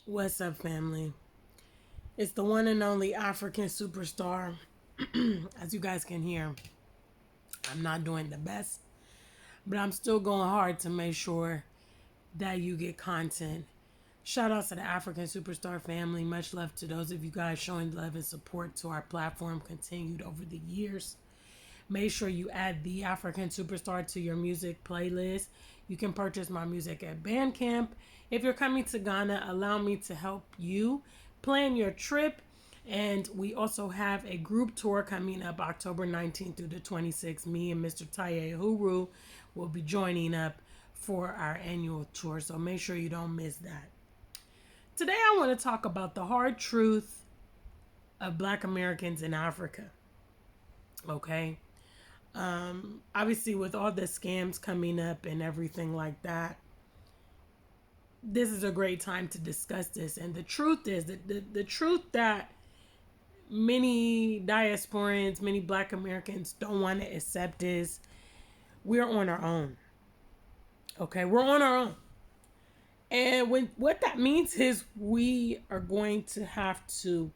What's up, family? It's the one and only African superstar. As you guys can hear, I'm not doing the best, but I'm still going hard to make sure that you get content. Shout out to the African Superstar family. Much love to those of you guys showing love and support to our platform continued over the years. Make sure you add the African Superstar to your music playlist. You can purchase my music at Bandcamp. If you're coming to Ghana, allow me to help you plan your trip. And we also have a group tour coming up October 19th through the 26th. Me and Mr. Taye Uhuru will be joining up for our annual tour. So make sure you don't miss that. Today, I want to talk about the hard truth of Black Americans in Africa. Okay? Obviously, with all the scams coming up and everything like that, this is a great time to discuss this. And the truth is that the truth that many diasporans, many Black Americans don't want to accept is we're on our own. Okay, we're on our own. And what that means is we are going to have to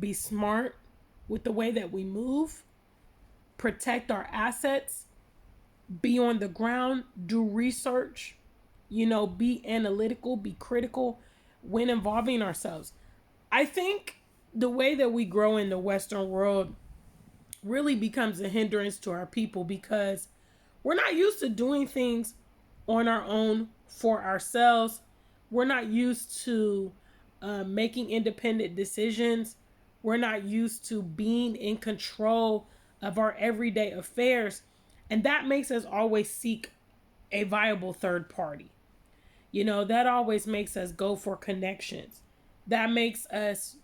be smart with the way that we move, protect our assets, be on the ground, do research, be analytical, be critical when involving ourselves. I think the way that we grow in the Western world really becomes a hindrance to our people because we're not used to doing things on our own for ourselves. We're not used to making independent decisions. We're not used to being in control of our everyday affairs. And that makes us always seek a viable third party. That always makes us go for connections. That makes us,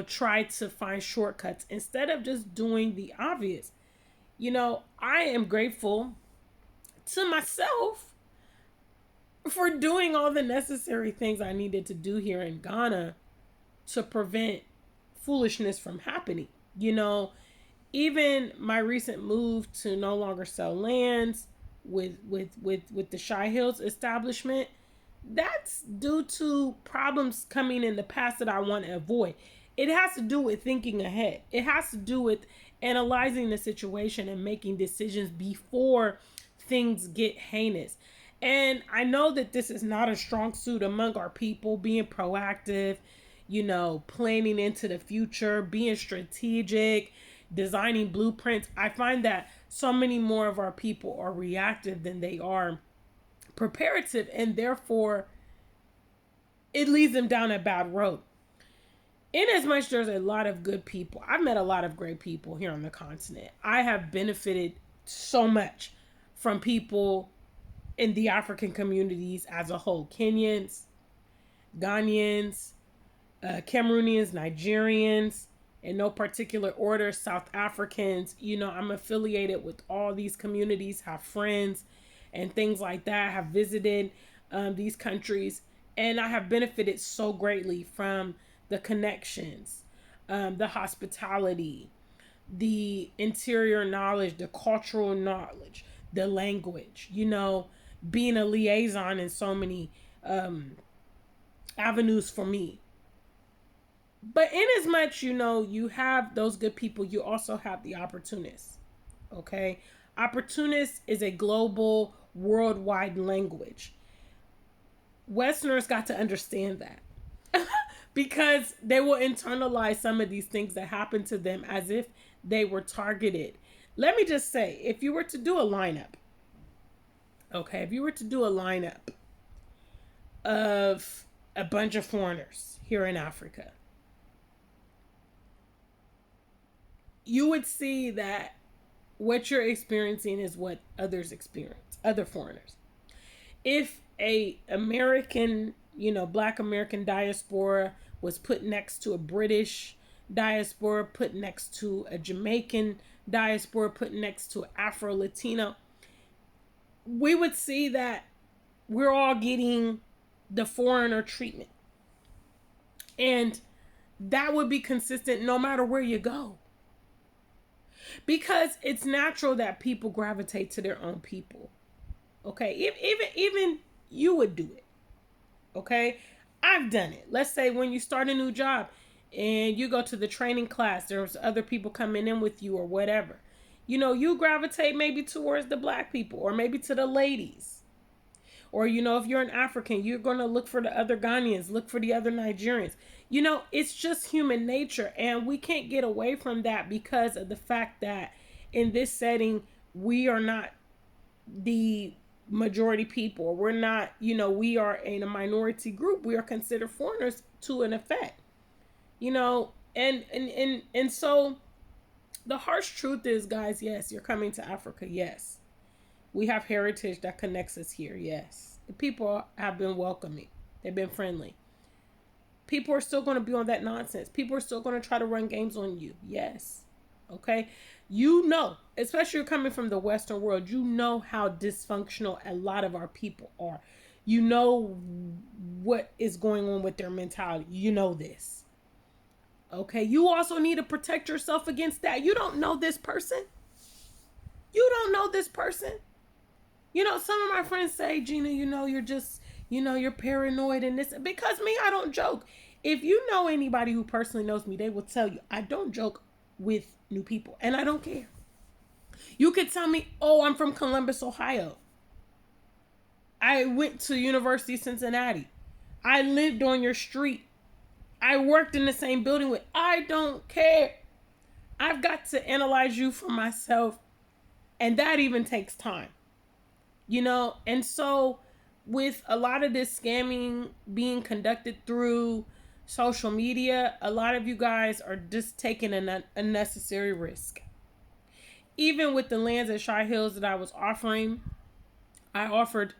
try to find shortcuts instead of just doing the obvious. I am grateful to myself for doing all the necessary things I needed to do here in Ghana to prevent foolishness from happening. Even my recent move to no longer sell lands with the Shy Hills establishment, that's due to problems coming in the past that I want to avoid. It has to do with thinking ahead. It has to do with analyzing the situation and making decisions before things get heinous. And I know that this is not a strong suit among our people, being proactive, planning into the future, being strategic, designing blueprints. I find that so many more of our people are reactive than they are preparative, and therefore it leads them down a bad road. In as much there's a lot of good people, I've met a lot of great people here on the continent. I have benefited so much from people in the African communities as a whole. Kenyans, Ghanaians, Cameroonians, Nigerians, in no particular order, South Africans. I'm affiliated with all these communities, have friends and things like that, have visited these countries, and I have benefited so greatly from the connections, the hospitality, the interior knowledge, the cultural knowledge, the language, being a liaison in so many avenues for me. But in as much, you have those good people, you also have the opportunists. Okay? Opportunist is a global, worldwide language. Westerners got to understand that because they will internalize some of these things that happen to them as if they were targeted. Let me just say, if you were to do a lineup, okay, if you were to do a lineup of a bunch of foreigners here in Africa, you would see that what you're experiencing is what others experience, other foreigners. If a American, Black American diaspora was put next to a British diaspora, put next to a Jamaican diaspora, put next to Afro Latino, we would see that we're all getting the foreigner treatment. And that would be consistent no matter where you go. Because it's natural that people gravitate to their own people. Okay? Even you would do it. Okay? I I've done it. Let's say when you start a new job and you go to the training class, there's other people coming in with you or whatever. You gravitate maybe towards the black people or maybe to the ladies. Or, if you're an African, you're going to look for the other Ghanaians, look for the other Nigerians. It's just human nature. And we can't get away from that because of the fact that in this setting, we are not the majority people. We're not, we are in a minority group. We are considered foreigners to an effect, and so the harsh truth is, guys, yes, you're coming to Africa. Yes. We have heritage that connects us here. Yes. The people have been welcoming. They've been friendly. People are still going to be on that nonsense. People are still going to try to run games on you. Yes. Okay. Especially you're coming from the Western world, how dysfunctional a lot of our people are. What is going on with their mentality. This. Okay. You also need to protect yourself against that. You don't know this person. Some of my friends say, Gina, you're just, you're paranoid and this. Because me, I don't joke. If you know anybody who personally knows me, they will tell you I don't joke with new people. And I don't care. You could tell me, oh, I'm from Columbus, Ohio. I went to University of Cincinnati. I lived on your street. I worked in the same building with. I don't care. I've got to analyze you for myself. And that even takes time. And so with a lot of this scamming being conducted through social media, a lot of you guys are just taking an unnecessary risk. Even with the lands at Shy Hills that I was offering, I offered,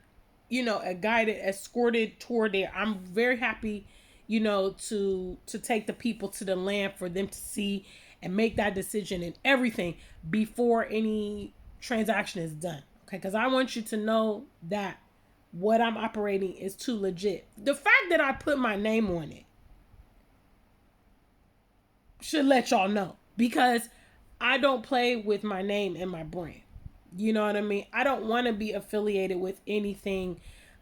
a guided, escorted tour there. I'm very happy, to take the people to the land for them to see and make that decision and everything before any transaction is done. Okay, because I want you to know that what I'm operating is too legit. The fact that I put my name on it should let y'all know, because I don't play with my name and my brand. You know what I mean? I don't want to be affiliated with anything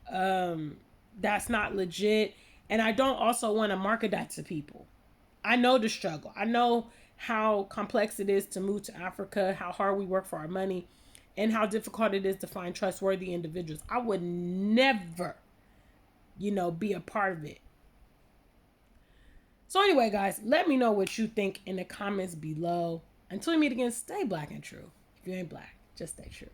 that's not legit. And I don't also want to market that to people. I know the struggle. I know how complex it is to move to Africa, how hard we work for our money, and how difficult it is to find trustworthy individuals. I would never, be a part of it. So anyway, guys, let me know what you think in the comments below. Until we meet again, stay black and true. If you ain't black, just stay true.